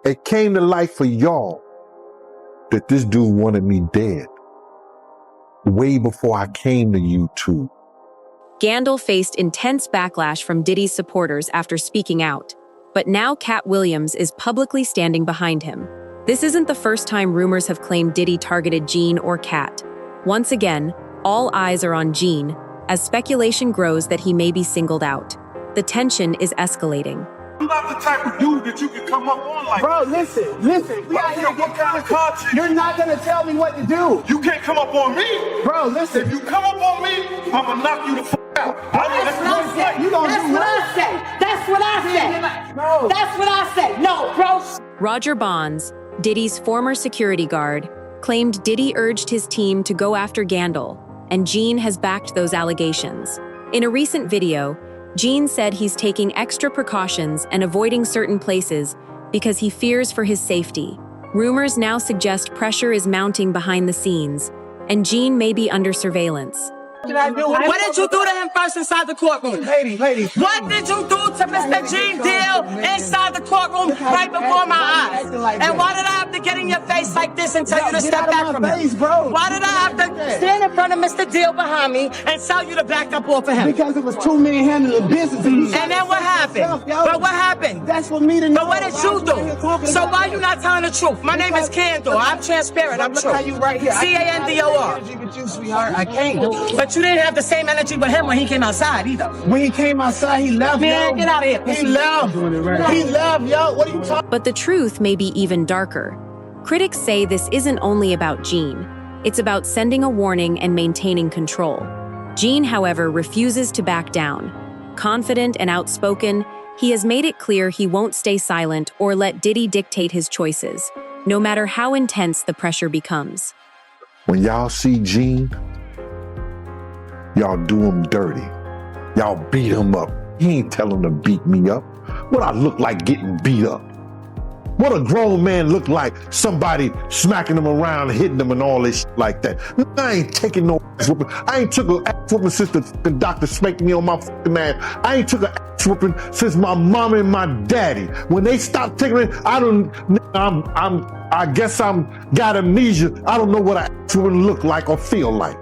It came to light for y'all that this dude wanted me dead way before I came to YouTube. Gandil faced intense backlash from Diddy's supporters after speaking out, but now Katt Williams is publicly standing behind him. This isn't the first time rumors have claimed Diddy targeted Gene or Katt. Once again, all eyes are on Gene, as speculation grows that he may be singled out. The tension is escalating. I'm not the type of dude that you can come up on like Bro, listen. We out here what kind of content? You're not gonna tell me what to do. You can't come up on me. Bro, listen. If you come up on me, I'm gonna knock you the f out. That's what I say. You gonna do what? That's what I say. No. That's what I say. No, bro. Roger Bonds, Diddy's former security guard, claimed Diddy urged his team to go after Gandil, and Gene has backed those allegations. In a recent video, Gene said he's taking extra precautions and avoiding certain places because he fears for his safety. Rumors now suggest pressure is mounting behind the scenes, and Gene may be under surveillance. What did you do to him first inside the courtroom? Lady. What did you do to Mr. Gene Deal inside the courtroom right before my eyes? And why did I have to get in your face like this and tell you to step back from him? Bro. Why did I have to stand in front of Mr. Deal behind me and tell you to back up off of him? Because it was too many handling business. And then what happened? But what happened? That's for me to know. But what did you do? So why you not telling the truth? My name is Candor. I'm transparent. I'm true. You right here. C-A-N-D-O-R. With you, sweetheart. I can't. But you didn't have the same energy with him when he came outside either. When he came outside, he left. Man, yo. get out of here. He left. He left, yo. What are you talking? But the truth may be even darker. Critics say this isn't only about Gene. It's about sending a warning and maintaining control. Gene, however, refuses to back down. Confident and outspoken, he has made it clear he won't stay silent or let Diddy dictate his choices, no matter how intense the pressure becomes. When y'all see Gene, y'all do him dirty. Y'all beat him up. He ain't tell him to beat me up. What I look like getting beat up? What a grown man look like? Somebody smacking him around, hitting him and all this shit like that. I ain't taking no ass whooping. I ain't took an ass whooping since the doctor spanked me on my fucking ass. I ain't took an ass whooping since my mom and my daddy. When they stopped taking it, I guess I'm got amnesia. I don't know what an ass whooping look like or feel like.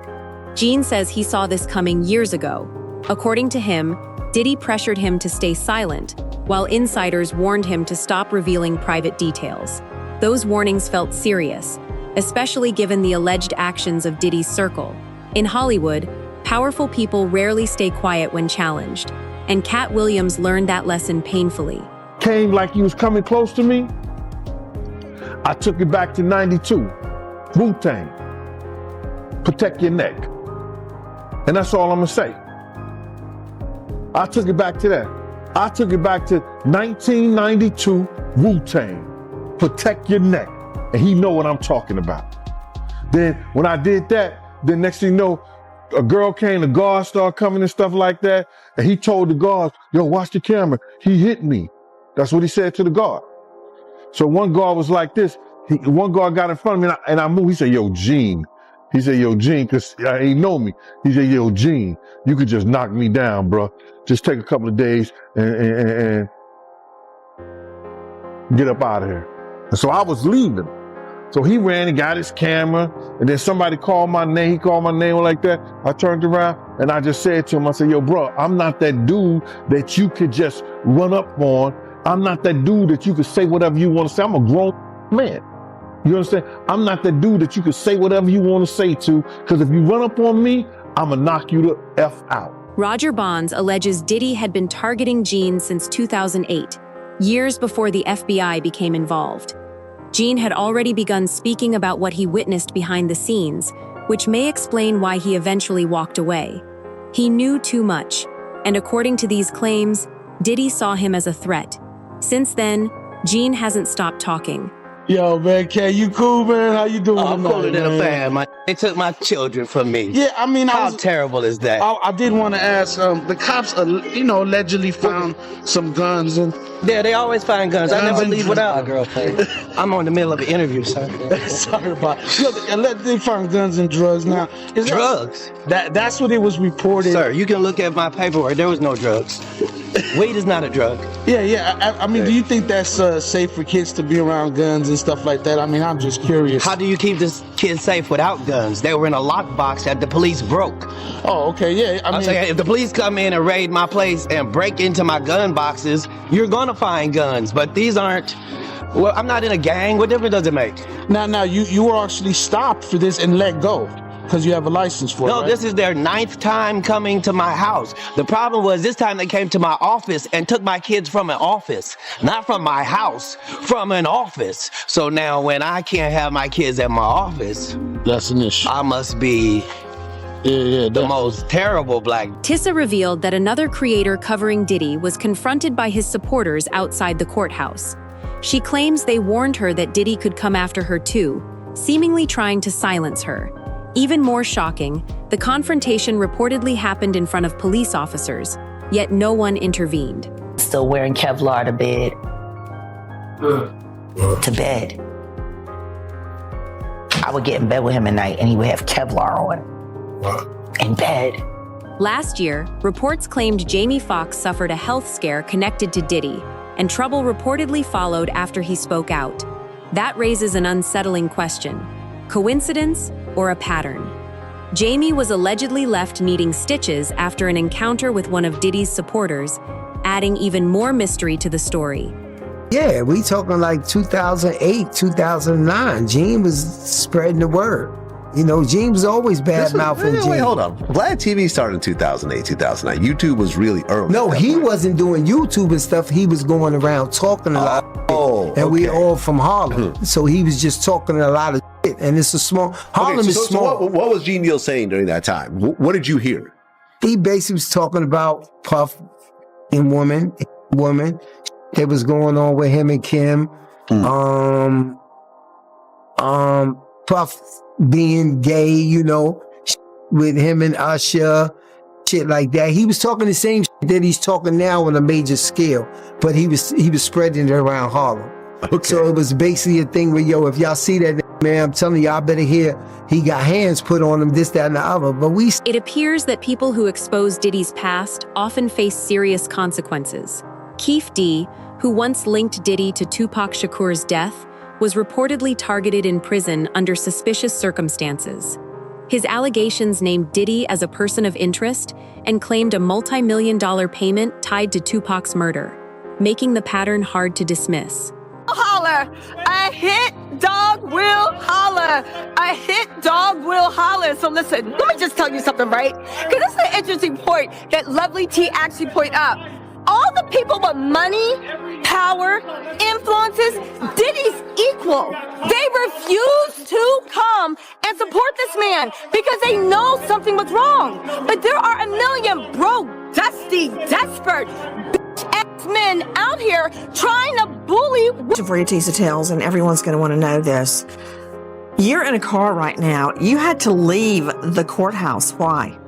Gene says he saw this coming years ago. According to him, Diddy pressured him to stay silent, while insiders warned him to stop revealing private details. Those warnings felt serious, especially given the alleged actions of Diddy's circle. In Hollywood, powerful people rarely stay quiet when challenged, and Katt Williams learned that lesson painfully. Came like he was coming close to me. I took it back to 92. Wu-Tang. Protect your neck. And that's all I'm gonna say. I took it back to that. I took it back to 1992 Wu-Tang. Protect your neck. And he know what I'm talking about. Then when I did that, then next thing you know, a girl came, the guards started coming and stuff like that. And he told the guards, yo, watch the camera. He hit me. That's what he said to the guard. So one guard was like this. One guard got in front of me and I moved. He said, yo, Gene. He said, yo, Gene, because he know me. He said, yo, Gene, you could just knock me down, bro. Just take a couple of days and get up out of here. And so I was leaving. So he ran and got his camera, and then somebody called my name. He called my name like that. I turned around and I just said to him, I said, yo, bro, I'm not that dude that you could just run up on. I'm not that dude that you could say whatever you want to say. I'm a grown man. You understand? I'm not that dude that you could say whatever you want to say to, because if you run up on me, I'm going to knock you the F out. Roger Bonds alleges Diddy had been targeting Gene since 2008, years before the FBI became involved. Gene had already begun speaking about what he witnessed behind the scenes, which may explain why he eventually walked away. He knew too much, and according to these claims, Diddy saw him as a threat. Since then, Gene hasn't stopped talking. Yo, man, K, you cool, man? How you doing? I'm cooler than a fan, man. They took my children from me. Yeah, I mean, how terrible is that? I did want to ask. The cops, allegedly found some guns and. Yeah, they always find guns. I never leave without a girlfriend. I'm on the middle of an interview, sir. Sorry about. Look, they found guns and drugs. Now, drugs? That's what it was reported. Sir, you can look at my paperwork. There was no drugs. Weed is not a drug. Yeah. I mean, do you think that's safe for kids to be around guns and stuff like that? I mean, I'm just curious. How do you keep this kid safe without guns? They were in a lockbox that the police broke. Oh, okay, yeah. I'm saying, if the police come in and raid my place and break into my gun boxes, you're gonna find guns. But these aren't. Well, I'm not in a gang. What difference does it make? Now, you were actually stopped for this and let go because you have a license for it. No, right? this is their 9th time coming to my house. The problem was this time they came to my office and took my kids from an office, not from my house, from an office. So now when I can't have my kids at my office, That's an issue. I must be the most terrible black. Tisa revealed that another creator covering Diddy was confronted by his supporters outside the courthouse. She claims they warned her that Diddy could come after her too, seemingly trying to silence her. Even more shocking, the confrontation reportedly happened in front of police officers, yet no one intervened. Still wearing Kevlar to bed. To bed. I would get in bed with him at night and he would have Kevlar on. In bed. Last year, reports claimed Jamie Foxx suffered a health scare connected to Diddy, and trouble reportedly followed after he spoke out. That raises an unsettling question: coincidence or a pattern? Jamie was allegedly left needing stitches after an encounter with one of Diddy's supporters, adding even more mystery to the story. Yeah, we talking like 2008, 2009. Gene was spreading the word. You know, Gene was always bad-mouthing Gene. Wait, hold on. Vlad TV started in 2008, 2009. YouTube was really early. No, he wasn't doing YouTube and stuff. He was going around talking a lot of shit. And we all from Harlem. So he was just talking a lot of shit. And it's a small, Harlem is small. So what was Gene Deal saying during that time? What did you hear? He basically was talking about Puff and woman that was going on with him and Kim. Puff being gay, you know, with him and Usher, shit like that. He was talking the same shit that he's talking now on a major scale, but he was spreading it around Harlem. Okay. So it was basically a thing where, yo, if y'all see that, man, I'm telling you, I better hear he got hands put on him, this, that, and the other. But It appears that people who expose Diddy's past often face serious consequences. Keefe D, who once linked Diddy to Tupac Shakur's death, was reportedly targeted in prison under suspicious circumstances. His allegations named Diddy as a person of interest and claimed a multi-million-dollar payment tied to Tupac's murder, making the pattern hard to dismiss. Holler. A hit dog will holler. A hit dog will holler. So listen, let me just tell you something, right? Because this is an interesting point that Lovely T actually pointed out. All the people with money, power, influences, Diddy's equal. They refuse to come and support this man because they know something was wrong. But there are a million broke, dusty, desperate, bitch-ass men out here trying to bully. For your Tisa Tells, and everyone's going to want to know this. You're in a car right now. You had to leave the courthouse. Why?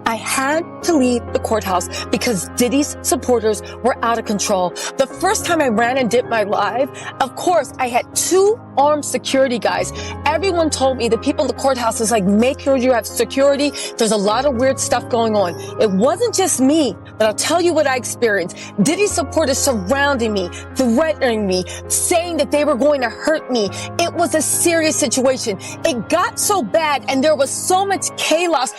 I had to leave the courthouse because Diddy's supporters were out of control. The first time I ran and did my live, of course, I had 2 armed security guys. Everyone told me, the people in the courthouse is like, make sure you have security. There's a lot of weird stuff going on. It wasn't just me, but I'll tell you what I experienced. Diddy's supporters surrounding me, threatening me, saying that they were going to hurt me. It was a serious situation. It got so bad and there was so much chaos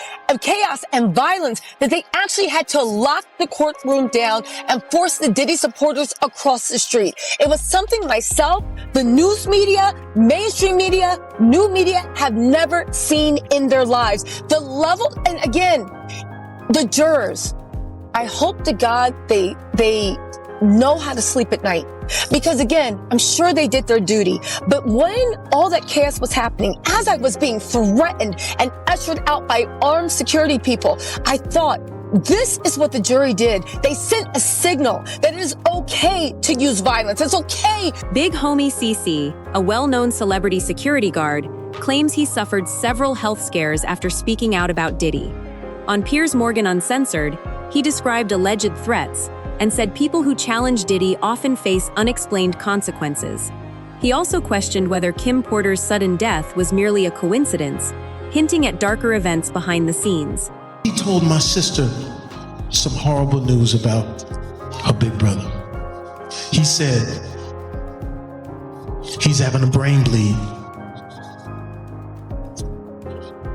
and violence that they actually had to lock the courtroom down and force the Diddy supporters across the street. It was something myself, the news media, mainstream media, new media have never seen in their lives. The level, and again, the jurors, I hope to God they know how to sleep at night. Because again, I'm sure they did their duty. But when all that chaos was happening, as I was being threatened and ushered out by armed security people, I thought, this is what the jury did. They sent a signal that it is okay to use violence. It's okay. Big Homie CC, a well-known celebrity security guard, claims he suffered several health scares after speaking out about Diddy. On Piers Morgan Uncensored, he described alleged threats and said people who challenge Diddy often face unexplained consequences. He also questioned whether Kim Porter's sudden death was merely a coincidence, hinting at darker events behind the scenes. He told my sister, some horrible news about her big brother. He said he's having a brain bleed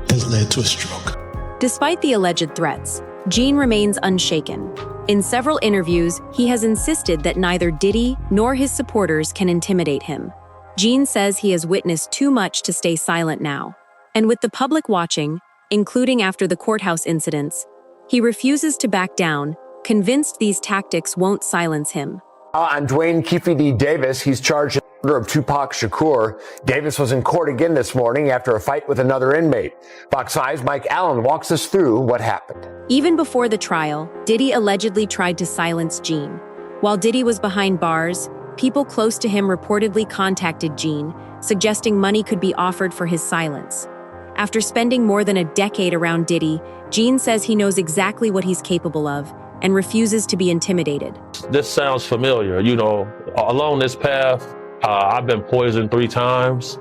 that's led to a stroke. Despite the alleged threats, Gene remains unshaken. In several interviews, he has insisted that neither Diddy nor his supporters can intimidate him. Gene says he has witnessed too much to stay silent now. And with the public watching, including after the courthouse incidents, he refuses to back down, convinced these tactics won't silence him. I'm Dwayne Keefe D. Davis. He's charged in the murder of Tupac Shakur. Davis was in court again this morning after a fight with another inmate. Fox 5's Mike Allen walks us through what happened. Even before the trial, Diddy allegedly tried to silence Gene. While Diddy was behind bars, people close to him reportedly contacted Gene, suggesting money could be offered for his silence. After spending more than a decade around Diddy, Gene says he knows exactly what he's capable of and refuses to be intimidated. This sounds familiar. You know, along this path, I've been poisoned 3 times.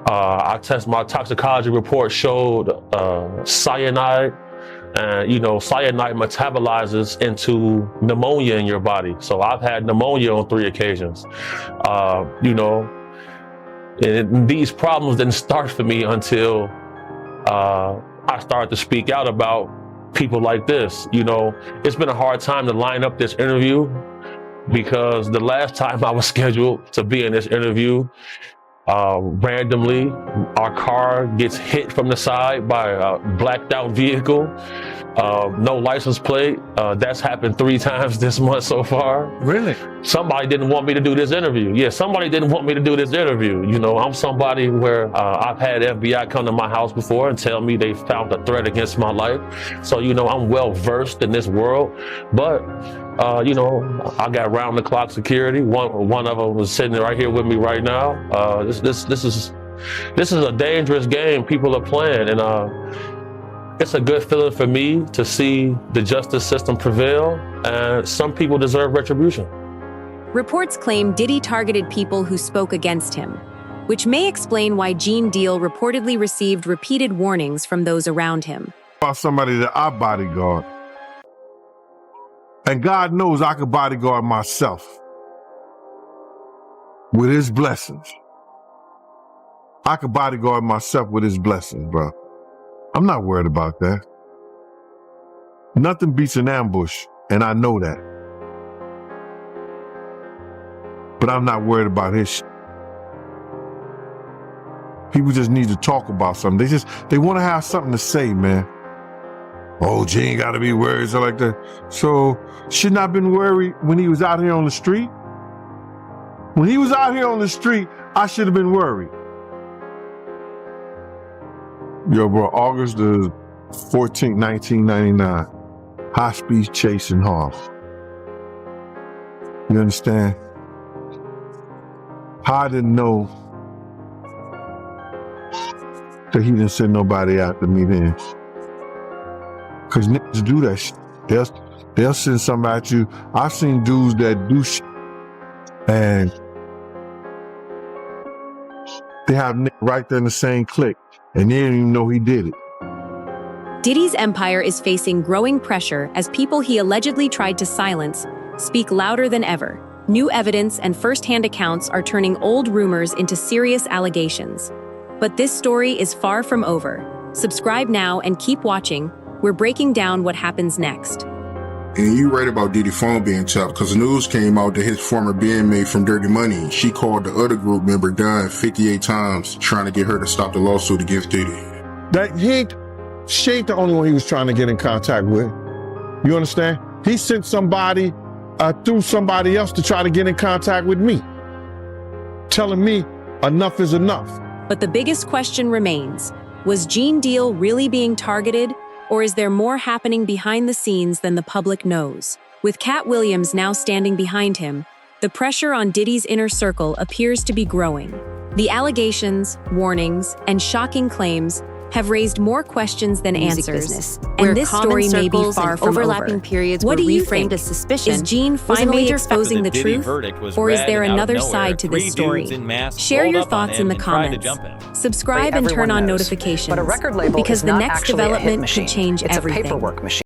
My toxicology report showed cyanide. And, you know, cyanide metabolizes into pneumonia in your body. So I've had pneumonia on 3 occasions. You know, and these problems didn't start for me until I started to speak out about people like this. You know, it's been a hard time to line up this interview because the last time I was scheduled to be in this interview, randomly, our car gets hit from the side by a blacked out vehicle, no license plate. That's happened 3 times this month so far. Really? Somebody didn't want me to do this interview. Yeah, somebody didn't want me to do this interview. You know, I'm somebody where I've had FBI come to my house before and tell me they found a threat against my life. So, you know, I'm well versed in this world. But you know, I got round the clock security. One of them was sitting right here with me right now. This is a dangerous game people are playing, and it's a good feeling for me to see the justice system prevail. And some people deserve retribution. Reports claim Diddy targeted people who spoke against him, which may explain why Gene Deal reportedly received repeated warnings from those around him. About somebody that I bodyguard. And God knows I could bodyguard myself with his blessings. I could bodyguard myself with his blessings, bro. I'm not worried about that. Nothing beats an ambush, and I know that. But I'm not worried about his shit. People just need to talk about something. They want to have something to say, man. Oh, Gene gotta be worried, so like that. So, shouldn't I have been worried when he was out here on the street? When he was out here on the street, I should have been worried. Yo, bro, August the 14th, 1999. High-speed chase in Harlem. You understand? I didn't know that he didn't send nobody after me then. Because niggas do that shit. They'll send somebody at you. I've seen dudes that do shit and they have niggas right there in the same clique and they didn't even know he did it. Diddy's empire is facing growing pressure as people he allegedly tried to silence speak louder than ever. New evidence and first-hand accounts are turning old rumors into serious allegations. But this story is far from over. Subscribe now and keep watching. We're breaking down what happens next. And you read about Diddy's phone being tapped because the news came out that his former bandmate from Dirty Money, she called the other group member Dunn 58 times trying to get her to stop the lawsuit against Diddy. She ain't the only one he was trying to get in contact with. You understand? He sent somebody through somebody else to try to get in contact with me, telling me enough is enough. But the biggest question remains, was Gene Deal really being targeted? Or is there more happening behind the scenes than the public knows? With Katt Williams now standing behind him, the pressure on Diddy's inner circle appears to be growing. The allegations, warnings, and shocking claims have raised more questions than answers, and this story may be far from overlapping over. periods What were do you reframed think? as suspicion. Is Gene finally exposing the truth, or is there another side to this story? Share your thoughts in the comments. Subscribe and turn on notifications, But a record label because is the not next actually a hit development machine. could change It's everything. a paperwork machine.